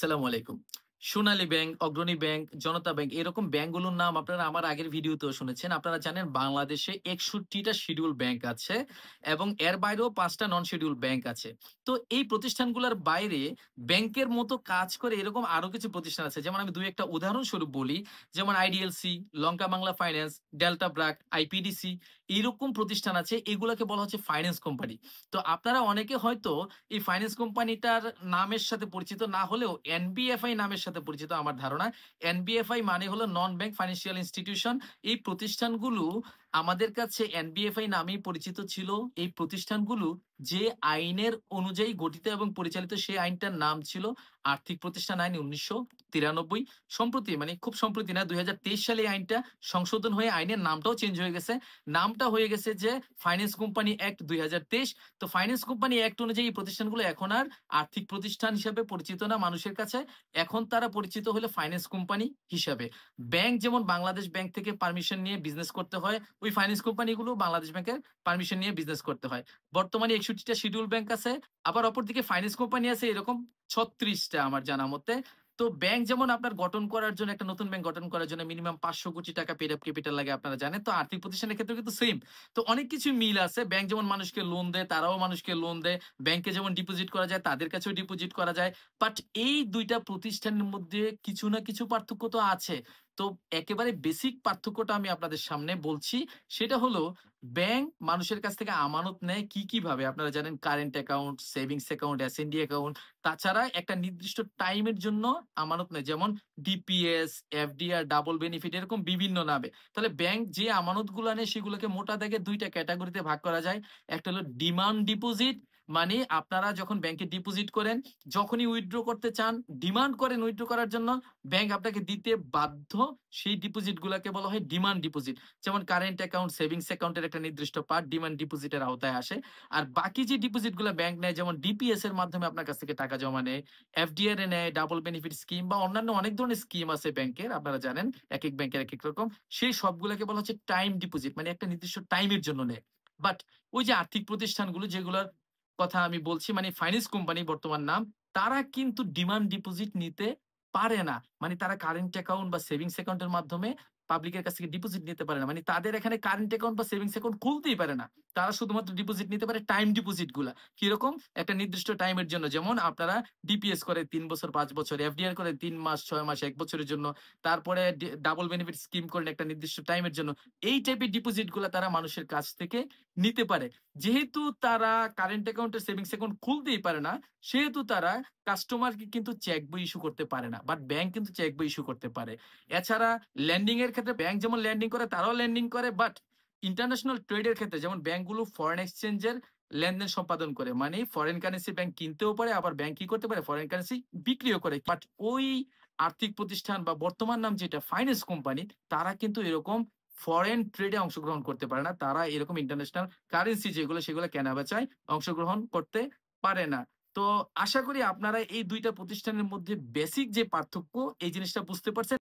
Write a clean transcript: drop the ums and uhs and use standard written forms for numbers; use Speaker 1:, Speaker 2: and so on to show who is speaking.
Speaker 1: আসসালামু আলাইকুম। সোনালী ব্যাংক, অগ্রণী ব্যাংক, জনতা ব্যাংক এরকম ব্যাংকগুলোর নাম আপনারা আমার আগের ভিডিওতেও শুনেছেন। আপনারা জানেন বাংলাদেশে ৬১ টা শিডিউল ব্যাংক আছে এবং এর বাইরেও ৫ টা নন শিডিউল ব্যাংক আছে। তো এই প্রতিষ্ঠানগুলোর বাইরে ব্যাংকের মতো কাজ করে এরকম আরো কিছু প্রতিষ্ঠান আছে। যেমন আমি ২-১ টা উদাহরণস্বরূপ বলি। যেমন IDLC, Lanka Bangla Finance, Delta BRAC, IPDC এইরকম প্রতিষ্ঠান আছে। এগুলাকে বলা হচ্ছে ফাইন্যান্স কোম্পানি। তো আপনারা অনেকে হয়তো এই ফাইন্যান্স কোম্পানিটার নামের সাথে পরিচিত না হলেও এনবিএফআই নামের সাথে পরিচিত আমার ধারণা। এনবিএফআই মানে হলো নন ব্যাংক ফাইন্যান্সিয়াল ইনস্টিটিউশন। এই প্রতিষ্ঠানগুলো আমাদের কাছে এনবিএফআই নামেই পরিচিত ছিল। এই প্রতিষ্ঠানগুলো যে আইনের অনুযায়ী গঠিত এবং পরিচালিত সেই আইনটার নাম ছিল আর্থিক প্রতিষ্ঠান আইন ১৯৯৩। সম্প্রতি মানে খুব সম্প্রতি না ২০২৩ সালে এই আইনটা সংশোধন হয়ে আইনের নামটাও চেঞ্জ হয়ে গেছে। নামটা হয়ে গেছে যে ফাইন্যান্স কোম্পানি অ্যাক্ট ২০২৩। তো ফাইন্যান্স কোম্পানি অ্যাক্ট অনুযায়ী এই প্রতিষ্ঠানগুলো এখন আর আর্থিক প্রতিষ্ঠান হিসেবে পরিচিত না মানুষের কাছে। এখন তারা পরিচিত হলো ফাইন্যান্স কোম্পানি হিসাবে। ব্যাংক যেমন বাংলাদেশ ব্যাংক থেকে পারমিশন নিয়ে বিজনেস করতে হয়, ওই ফাইন্যান্স কোম্পানিগুলো বাংলাদেশ ব্যাংকের পারমিশন নিয়ে বিজনেস করতে হয়। বর্তমানে ৬১ টা শিডিউল ব্যাংক আছে। আবার অপরদিকে ফাইন্যান্স কোম্পানি আছে এরকম ৩৬ টা আমার জানা মতে। তো ব্যাংক যেমন আপনার গঠন করার জন্য একটা নতুন ব্যাংক গঠন করার জন্য মিনিমাম ৫০০ কোটি টাকা পেড আপ ক্যাপিটাল লাগে আপনারা জানেন। তো আর্থিক প্রতিষ্ঠানের ক্ষেত্রে কিন্তু সেম। তো অনেক কিছু মিল আছে। ব্যাংক যেমন মানুষকে লোন দেয়, তারাও মানুষকে লোন দেয়। ব্যাংকে যেমন ডিপোজিট করা যায়, তাদের কাছেও ডিপোজিট করা যায়। বাট এই ২ টা প্রতিষ্ঠানের মধ্যে কিছু না কিছু পার্থক্য তো আছে। তো একেবারে বেসিক পার্থক্যটা আমি আপনাদের সামনে বলছি। সেটা হলো ব্যাংক মানুষের কাছ থেকে আমানত নেয় কি ভাবে? আপনারা জানেন current account, savings account, SND account. তাছাড়া একটা নির্দিষ্ট টাইমের জন্য আমানত নেয়। যেমন ডিপিএস, এফডিআর, ডাবল বেনিফিট এরকম বিভিন্ন নামে। তাহলে ব্যাংক যে আমানতগুলো নেয় সেগুলোকে মোটা দাগে ২ টা ক্যাটেগরিতে ভাগ করা যায়। একটা হলো ডিমান্ড ডিপোজিট, মানে আপনারা যখন ব্যাংকে ডিপোজিট করেন, যখনই উইথড্র করতে চান, ডিমান্ড করেন উইথড্র করার জন্য, ব্যাংক আপনাকে দিতে বাধ্য। সেই ডিপোজিট গুলাকে বলা হয় ডিমান্ড ডিপোজিট। যেমন কারেন্ট অ্যাকাউন্ট, সেভিংস অ্যাকাউন্টের একটা নির্দিষ্ট পার্ট ডিমান্ড ডিপোজিটের আওতায় আসে। আর বাকি যে ডিপোজিট গুলা ব্যাংক নেয়, যেমন ডিপিএস এর মাধ্যমে আপনার কাছ থেকে টাকা জমা নেয়, এফডিআর এ নেয়, ডাবল বেনিফিট স্কিম বা অন্যান্য অনেক ধরনের স্কিম আছে ব্যাংকের, আপনারা জানেন একেক ব্যাংকের একেক রকম। সেই সবগুলোকে বলা হচ্ছে টাইম ডিপোজিট, মানে একটা নির্দিষ্ট টাইমের জন্য নেয়। বাট ওই যে আর্থিক প্রতিষ্ঠানগুলো যেগুলোর কথা আমি বলছি, মানে ফাইন্যান্স কোম্পানি বর্তমান নাম, তারা কিন্তু ডিমান্ড ডিপোজিট নিতে পারে না। মানে তারা কারেন্ট অ্যাকাউন্ট বা সেভিংস অ্যাকাউন্টের মাধ্যমে পাবলিকের কাছ থেকে ডিপোজিট নিতে পারে না। মানে তাদের এখানে কারেন্ট অ্যাকাউন্ট বা সেভিংস অ্যাকাউন্ট খুলতেই পারে না। তারা শুধুমাত্র ডিপোজিট নিতে পারে টাইম ডিপোজিট গুলা। কিরকম? একটা নির্দিষ্ট টাইমের জন্য। যেমন আপনারা ডিপিএস করে ৩ বছর, ৫ বছর, এফডিআর করে ৩ মাস, ৬ মাস, ১ বছরের জন্য। তারপরে ডাবল বেনিফিট স্কিম করেন একটা নির্দিষ্ট টাইমের জন্য। এই টাইপের ডিপোজিট গুলা তারা মানুষের কাছ থেকে নিতে পারে। যেহেতু তারা কারেন্ট অ্যাকাউন্টের সেভিংস অ্যাকাউন্ট খুলতেই পারে না, সেহেতু তারা কাস্টমারকে কিন্তু চেক বই ইস্যু করতে পারে না। বাট ব্যাংক কিন্তু চেক বই ইস্যু করতে পারে। এছাড়া লেন্ডিং এর ক্ষেত্রে ব্যাংক যেমন লেন্ডিং করে, তারাও লেন্ডিং করে। বাট ইন্টারন্যাশনাল ট্রেড এর ক্ষেত্রে যেমন ব্যাংকগুলো ফরেন এক্সচেঞ্জের লেনদেন সম্পাদন করে। মানে ফরেন কারেন্সি ব্যাংক কিনতেও পারে, আবার ব্যাংক কি করতে পারে? ফরেন কারেন্সি বিক্রিও করে। বাট ওই আর্থিক প্রতিষ্ঠান বা বর্তমান নাম যেটা ফাইন্যান্স কোম্পানি, তারা কিন্তু এরকম ফরেন ট্রেডে অংশগ্রহণ করতে পারে না। তারা এরকম ইন্টারন্যাশনাল কারেন্সি যেগুলো সেগুলো কেনাবেচায় অংশগ্রহণ করতে পারে না। তো আশা করি আপনারা এই ২ টা প্রতিষ্ঠানের মধ্যে বেসিক যে পার্থক্য এই জিনিসটা বুঝতে পারছেন।